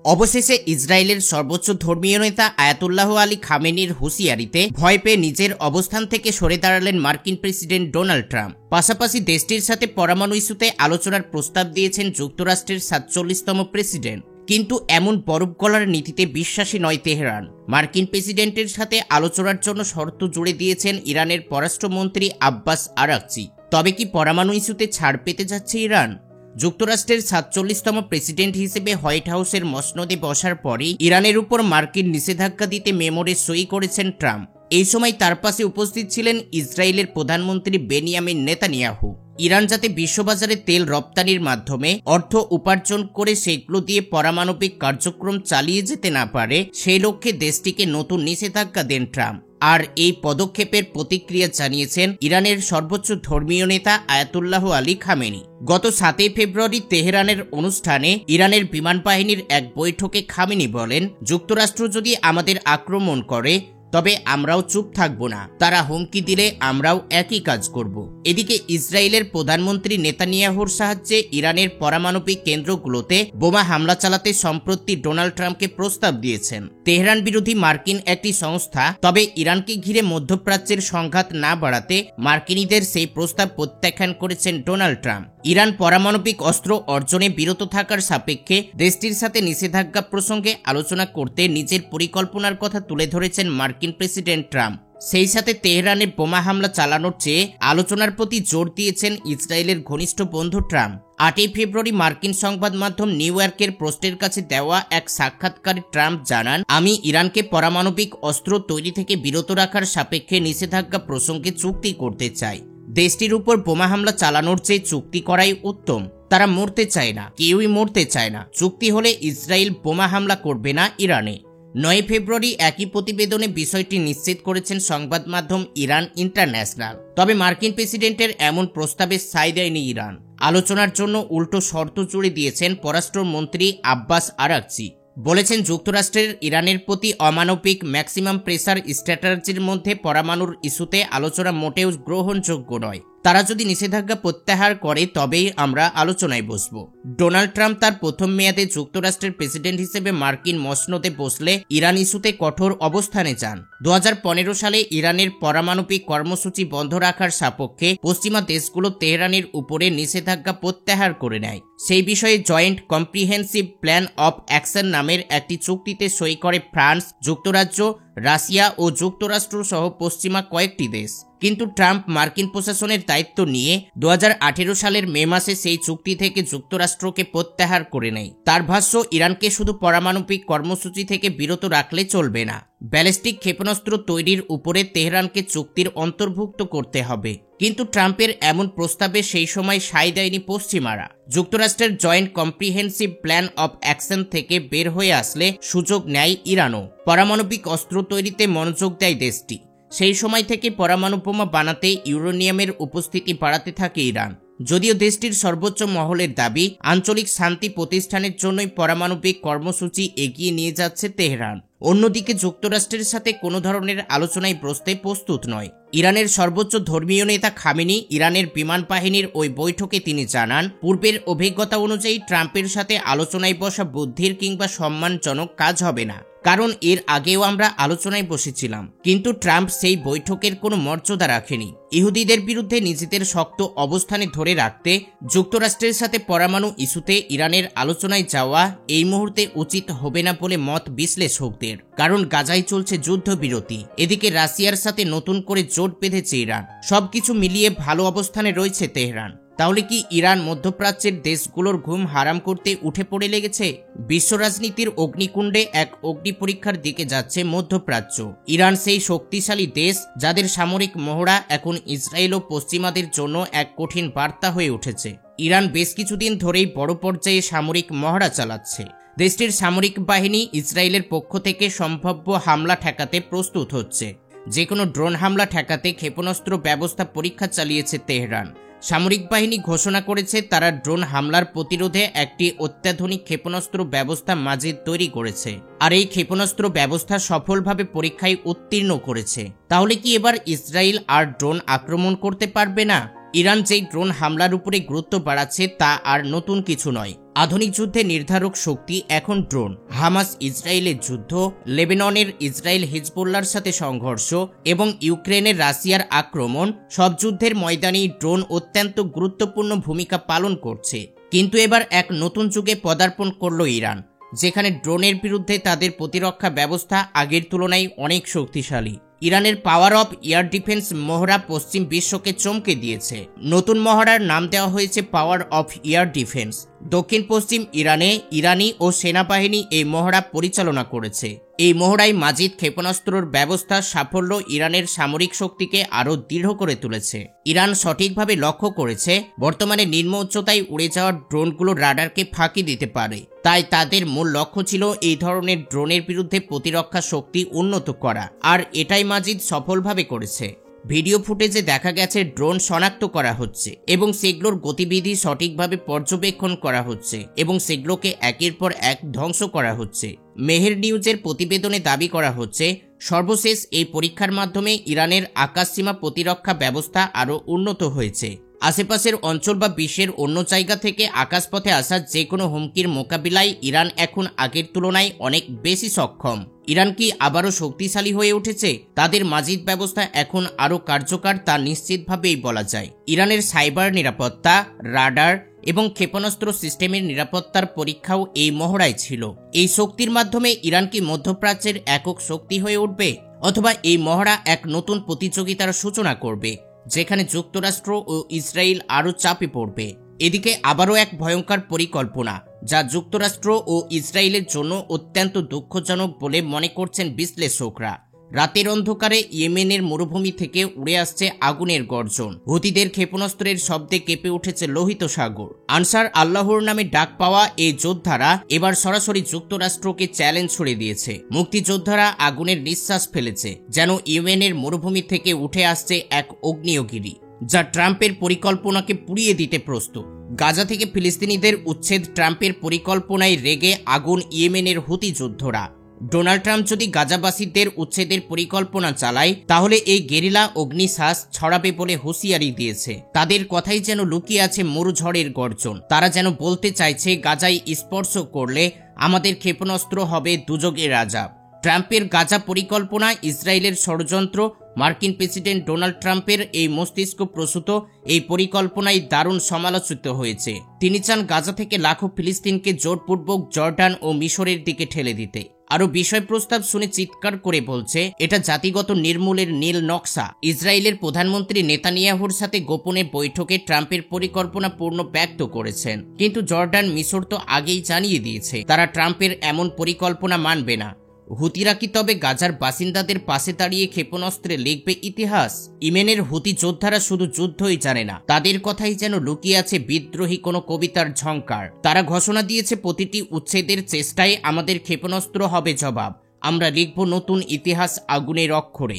অবশেষে ইসরায়েলের সর্বোচ্চ ধর্মীয় নেতা আয়াতুল্লাহ আলী খামেনির হুঁশিয়ারিতে ভয় পেয়ে নিজের অবস্থান থেকে সরে দাঁড়ালেন মার্কিন প্রেসিডেন্ট ডোনাল্ড ট্রাম্প। পাশাপাশি দেশটির সাথে পরমাণু ইস্যুতে আলোচনার প্রস্তাব দিয়েছেন যুক্তরাষ্ট্রের ৪৭তম প্রেসিডেন্ট। কিন্তু এমন বরফ গলার নীতিতে বিশ্বাসী নয় তেহরান। মার্কিন প্রেসিডেন্টের সাথে আলোচনার জন্য শর্ত জুড়ে দিয়েছেন ইরানের পররাষ্ট্রমন্ত্রী আব্বাস আরাকচি। তবে কি পরমাণু ইস্যুতে ছাড় পেতে যাচ্ছে ইরান? যুক্তরাষ্ট্রের ৪৭তম প্রেসিডেন্ট হিসেবে হোয়াইট হাউসের মসনদে বসার পরই ইরানের উপর মার্কিন নিষেধাজ্ঞা দিতে মেমোরে সই করেছেন ট্রাম্প। এই সময় তার পাশে উপস্থিত ছিলেন ইসরায়েলের প্রধানমন্ত্রী বেনিয়ামিন নেতানিয়াহু। ইরান যাতে বিশ্ববাজারে তেল রপ্তানির মাধ্যমে অর্থ উপার্জন করে সেগুলো দিয়ে পারমাণবিক কার্যক্রম চালিয়ে যেতে না পারে, সেই লক্ষ্যে দেশটিকে নতুন নিষেধাজ্ঞা দেন ট্রাম্প। আর এই পদক্ষেপের প্রতিক্রিয়া জানিয়েছেন ইরানের সর্বোচ্চ ধর্মীয় নেতা আয়াতুল্লাহ আলী খামেনি। গত ৭ই ফেব্রুয়ারি তেহরানের অনুষ্ঠানে ইরানের বিমান বাহিনীর এক বৈঠকে খামেনি বলেন, যুক্তরাষ্ট্র যদি আমাদের আক্রমণ করে তবে আমরাও চুপ থাকব না, তারা হুমকি দিলে আমরাও একই কাজ করব। এদিকে ইসরায়েলের প্রধানমন্ত্রী নেতানিয়াহুর সাহায্যে ইরানের পারমাণবিক কেন্দ্রগুলোতে বোমা হামলা চালাতে সম্প্রতি ডোনাল্ড ট্রাম্পকে প্রস্তাব দিয়েছেন তেহরান বিরোধী মার্কিন একটি সংস্থা। তবে ইরানকে ঘিরে মধ্যপ্রাচ্যের সংঘাত না বাড়াতে মার্কিনীদের সেই প্রস্তাব প্রত্যাখ্যান করেছেন ডোনাল্ড ট্রাম্প। ইরান পারমাণবিক অস্ত্র অর্জনে বিরত থাকার সাপেক্ষে দেশটির সাথে নিষেধাজ্ঞা প্রসঙ্গে আলোচনা করতে নিজের পরিকল্পনার কথা তুলে ধরেছেন মার্কিন প্রেসিডেন্ট ট্রাম্প। সেই সাথে তেহরানে বোমা হামলা চালানোর চেয়ে আলোচনার প্রতি জোর দিয়েছেন ইসরায়েলের ঘনিষ্ঠ বন্ধু ট্রাম্প। ৮ই ফেব্রুয়ারি মার্কিন সংবাদ মাধ্যম নিউ ইয়র্কের পোস্টের কাছে দেওয়া এক সাক্ষাৎকারে ট্রাম্প জানান, আমি ইরানকে পারমাণবিক অস্ত্র তৈরি থেকে বিরত রাখার সাপেক্ষে নিষেধাজ্ঞা প্রসঙ্গে চুক্তি করতে চাই। দেশটির উপর বোমা হামলা চালানোর চেয়ে চুক্তি করাই উত্তম। তারা মরতে চায় না, কেউই মরতে চায় না। চুক্তি হলে ইসরায়েল বোমা হামলা করবে না ইরানে। ৯ ফেব্রুয়ারি একই প্রতিবেদনে বিষয়টি নিশ্চিত করেছেন সংবাদ মাধ্যম ইরান ইন্টারন্যাশনাল। তবে মার্কিন প্রেসিডেন্টের এমন প্রস্তাবে সায় দেয়নি ইরান। আলোচনার জন্য উল্টো শর্ত জুড়ে দিয়েছেন পররাষ্ট্রমন্ত্রী আব্বাস আরাকচি। বলেছেন, যুক্তরাষ্ট্রের ইরানের প্রতি অমানবিক ম্যাক্সিমাম প্রেসার স্ট্র্যাটেজির মধ্যে পরমাণুর ইস্যুতে আলোচনা মোটেও গ্রহণযোগ্য নয়। তারা যদি নিষেধাজ্ঞা প্রত্যাহার করে তবেই আমরা আলোচনায় বসব। ডোনাল্ড ট্রাম্প তার প্রথম মেয়াদে যুক্তরাষ্ট্রের প্রেসিডেন্ট হিসেবে মার্কিন মসনদে বসলে ইরান ইস্যুতে কঠোর অবস্থানে যান। ২০১৫ সালে ইরানের পারমাণবিক কর্মসূচি বন্ধ রাখার সপক্ষে পশ্চিমা দেশগুলো তেহরানের উপরে নিষেধাজ্ঞা প্রত্যাহার করে নেয়। সেই বিষয়ে joint comprehensive plan of action নামের একটি চুক্তিতে সই করে ফ্রান্স, যুক্তরাজ্য, রাশিয়া ও যুক্তরাষ্ট্র সহ পশ্চিমা কয়েকটি দেশ। কিন্তু ট্রাম্প মার্কিন প্রশাসনের দায়িত্ব নিয়ে ২০১৮ সালের মে মাসে সেই চুক্তি থেকে যুক্তরাষ্ট্রকে প্রত্যাহার করে নেয়। তার ভাষ্য, ইরানকে শুধু পারমাণবিক কর্মসূচি থেকে বিরত রাখলে চলবে না, ব্যালিস্টিক ক্ষেপণাস্ত্র তৈরির উপরে তেহরানকে চুক্তির অন্তর্ভুক্ত করতে হবে। কিন্তু ট্রাম্পের এমন প্রস্তাবে সেই সময় সায় দেয়নি পশ্চিমারা। যুক্তরাষ্ট্রের joint comprehensive plan of action থেকে বের হয়ে আসলে সুযোগ নেয় ইরানও। পারমাণবিক অস্ত্র তৈরিতে মনোযোগ দেয় দেশটি। সেই সময় থেকে পরমাণু বোমা বানাতে ইউরেনিয়ামের উপস্থিতি বাড়াতে থাকে ইরান। যদিও দেশটির সর্বোচ্চ মহলের দাবি, আঞ্চলিক শান্তি প্রতিষ্ঠানের জন্যই পারমাণবিক কর্মসূচি এগিয়ে নিয়ে যাচ্ছে তেহরান। অন্যদিকে যুক্তরাষ্ট্রের সাথে কোনো ধরনের আলোচনায় বসতে প্রস্তুত নয়। ইরানের সর্বোচ্চ ধর্মীয় নেতা খামেনি ইরানের বিমান বাহিনীর ওই বৈঠকে তিনি জানান, পূর্বের অভিজ্ঞতা অনুযায়ী ট্রাম্পের সাথে আলোচনায় বসা বুদ্ধির কিংবা সম্মানজনক কাজ হবে না, কারণ এর আগেও আমরা আলোচনায় বসেছিলাম। কিন্তু ট্রাম্প সেই বৈঠকের কোনো মর্যাদা রাখেনি। ইহুদিদের বিরুদ্ধে নিজেদের শক্ত অবস্থানে ধরে রাখতে যুক্তরাষ্ট্রের সাথে পরমাণু ইস্যুতে ইরানের আলোচনায় যাওয়া এই মুহূর্তে উচিত হবে না বলে মত বিশ্লেষকদের। কারণ গাজায় চলছে যুদ্ধবিরতি, এদিকে রাশিয়ার সাথে নতুন করে জোট বেঁধেছে ইরান। সবকিছু মিলিয়ে ভালো অবস্থানে রয়েছে তেহরান। তাহলে কি ইরান মধ্যপ্রাচ্যের দেশগুলোর ঘুম হারাম করতে উঠে পড়ে লেগেছে? বিশ্ব রাজনীতির অগ্নিকুণ্ডে এক অগ্নি পরীক্ষার দিকে যাচ্ছে মধ্যপ্রাচ্য। ইরান সেই শক্তিশালী দেশ যাদের সামরিক মহড়া এখন ইসরায়েল ও পশ্চিমাদের জন্য এক কঠিন বার্তা হয়ে উঠেছে। ইরান বেশ কিছুদিন ধরেই বড় পর্যায়ে সামরিক মহড়া চালাচ্ছে। দেশটির সামরিক বাহিনী ইসরায়েলের পক্ষ থেকে সম্ভাব্য হামলা ঠেকাতে প্রস্তুত হচ্ছে। যে কোনো ড্রোন হামলা ঠেকাতে ক্ষেপণাস্ত্র ব্যবস্থা পরীক্ষা চালিয়েছে তেহরান। সামরিক বাহিনী ঘোষণা করেছে তারা ড্রোন হামলার প্রতিরোধে একটি অত্যাধুনিক ক্ষেপণাস্ত্র ব্যবস্থা মাজিদ তৈরি করেছে, আর এই ক্ষেপণাস্ত্র ব্যবস্থা সফলভাবে পরীক্ষায় উত্তীর্ণ করেছে। তাহলে কি এবার ইসরায়েল আর ড্রোন আক্রমণ করতে পারবে না? ইরান যেই ড্রোন হামলার উপরে গুরুত্ব বাড়াচ্ছে তা আর নতুন কিছু নয়। আধুনিক যুদ্ধে নির্ধারক শক্তি এখন ড্রোন। হামাস ইসরায়েলের যুদ্ধ, লেবাননের ইসরায়েল হিজবুল্লাহর সাথে সংঘর্ষ এবং ইউক্রেনের রাশিয়ার আক্রমণ, সব যুদ্ধের ময়দানেই ড্রোন অত্যন্ত গুরুত্বপূর্ণ ভূমিকা পালন করছে। কিন্তু এবার এক নতুন যুগে পদার্পণ করল ইরান, যেখানে ড্রোনের বিরুদ্ধে তাদের প্রতিরক্ষা ব্যবস্থা আগের তুলনায় অনেক শক্তিশালী। ইরানের পাওয়ার অফ এয়ার ডিফেন্স মহড়া পশ্চিম বিশ্বকে চমকে দিয়েছে। নতুন মহড়ার নাম দেওয়া হয়েছে পাওয়ার অফ এয়ার ডিফেন্স। দক্ষিণ পশ্চিম ইরানে ইরানি ও সেনাবাহিনী এই মহড়া পরিচালনা করেছে। এই মহড়ায় মাজিদ ক্ষেপণাস্ত্রর ব্যবস্থার সাফল্য ইরানের সামরিক শক্তিকে আরও দৃঢ় করে তুলেছে। ইরান সঠিকভাবে লক্ষ্য করেছে বর্তমানে নিম্ন উচ্চতায় উড়ে যাওয়া ড্রোনগুলো রাডারকে ফাঁকি দিতে পারে। তাই তাদের মূল লক্ষ্য ছিল এই ধরনের ড্রোনের বিরুদ্ধে প্রতিরক্ষা শক্তি উন্নত করা, আর এটাই মাজিদ সফলভাবে করেছে। ভিডিও ফুটেজে দেখা গেছে ড্রোন শনাক্ত করা হচ্ছে এবং সেগুলোর গতিবিধি সঠিকভাবে পর্যবেক্ষণ করা হচ্ছে এবং সেগুলোকে একের পর এক ধ্বংস করা হচ্ছে। মেহের নিউজের প্রতিবেদনে দাবি করা হচ্ছে সর্বশেষ এই পরীক্ষার মাধ্যমে ইরানের আকাশসীমা প্রতিরক্ষা ব্যবস্থা আরও উন্নত হয়েছে। আশেপাশের অঞ্চল বা বিশ্বের অন্য জায়গা থেকে আকাশপথে আসা যে কোনো হুমকির মোকাবিলায় ইরান এখন আগের তুলনায় অনেক বেশি সক্ষম। ইরান কি আবারও শক্তিশালী হয়ে উঠেছে? তাদের মাজিদ ব্যবস্থা এখন আরও কার্যকর তা নিশ্চিতভাবেই বলা যায়। ইরানের সাইবার নিরাপত্তা, রাডার এবং ক্ষেপণাস্ত্র সিস্টেমের নিরাপত্তার পরীক্ষাও এই মহড়ায় ছিল। এই শক্তির মাধ্যমে ইরান কি মধ্যপ্রাচ্যের একক শক্তি হয়ে উঠবে, অথবা এই মহড়া এক নতুন প্রতিযোগিতার সূচনা করবে যেখানে যুক্তরাষ্ট্র ও ইসরায়েল আরও চাপে পড়বে? এদিকে আবারও এক ভয়ঙ্কর পরিকল্পনা যা যুক্তরাষ্ট্র ও ইসরায়েলের জন্য অত্যন্ত দুঃখজনক বলে মনে করছেন বিশ্লেষকরা। রাতের অন্ধকারে ইয়েমেনের মরুভূমি থেকে উড়ে আসছে আগুনের গর্জন। হুতিদের ক্ষেপণাস্ত্রের শব্দে কেঁপে উঠেছে লোহিত সাগর। আনসার আল্লাহর নামে ডাক পাওয়া এই যোদ্ধারা এবার সরাসরি যুক্তরাষ্ট্রকে চ্যালেঞ্জ ছুড়ে দিয়েছে। মুক্তিযোদ্ধারা আগুনের নিঃশ্বাস ফেলেছে, যেন ইয়েমেনের মরুভূমি থেকে উঠে আসছে এক আগ্নেয়গিরি যা ট্রাম্পের পরিকল্পনাকে পুড়িয়ে দিতে প্রস্তুত। গাজা থেকে ফিলিস্তিনিদের উচ্ছেদ ট্রাম্পের পরিকল্পনায় রেগে আগুন ইয়েমেনের হুতি যোদ্ধারা। ডোনাল্ড ট্রাম্প যদি গাজাবাসীদের উচ্ছেদের পরিকল্পনা চালায় তাহলে এই গেরিলা অগ্নিশ্বাস ছড়াবে বলে হুঁশিয়ারি দিয়েছে। তাদের কথাই যেন লুকিয়ে আছে মরুঝড়ের গর্জন। তারা যেন বলতে চাইছে গাজায় স্পর্শ করলে আমাদের ক্ষেপণাস্ত্র হবে দুযোগের আযাব। ট্রাম্পের গাজা পরিকল্পনা ইসরায়েলের ষড়যন্ত্র। মার্কিন প্রেসিডেন্ট ডোনাল্ড ট্রাম্পের এই মস্তিষ্ক প্রসূত এই পরিকল্পনায় দারুণ সমালোচিত হয়েছে। তিনি চান গাজা থেকে লাখো ফিলিস্তিনকে জোরপূর্বক জর্ডান ও মিশরের দিকে ঠেলে দিতে। আরও বিষয় প্রস্তাব শুনে চিৎকার করে বলছে এটা জাতিগত নির্মূলের নীল নকশা। ইসরায়েলের প্রধানমন্ত্রী নেতানিয়াহুর সাথে গোপনে বৈঠকে ট্রাম্পের পরিকল্পনা পূর্ণ ব্যক্ত করেছেন, কিন্তু জর্ডান মিশর তো আগেই জানিয়ে দিয়েছে তারা ট্রাম্পের এমন পরিকল্পনা মানবে না। হুতিরা কি তবে গাজার বাসিন্দাদের পাশে দাঁড়িয়ে ক্ষেপণাস্ত্রে লিখবে ইতিহাস? ইয়েমেনের হুতি যোদ্ধারা শুধু যুদ্ধই জানে না, তাদের কথাই যেন লুকিয়ে আছে বিদ্রোহী কোনো কবিতার ঝংকার। তারা ঘোষণা দিয়েছে প্রতিটি উচ্ছেদের চেষ্টায় আমাদের ক্ষেপণাস্ত্র হবে জবাব। আমরা লিখব নতুন ইতিহাস আগুনের অক্ষরে।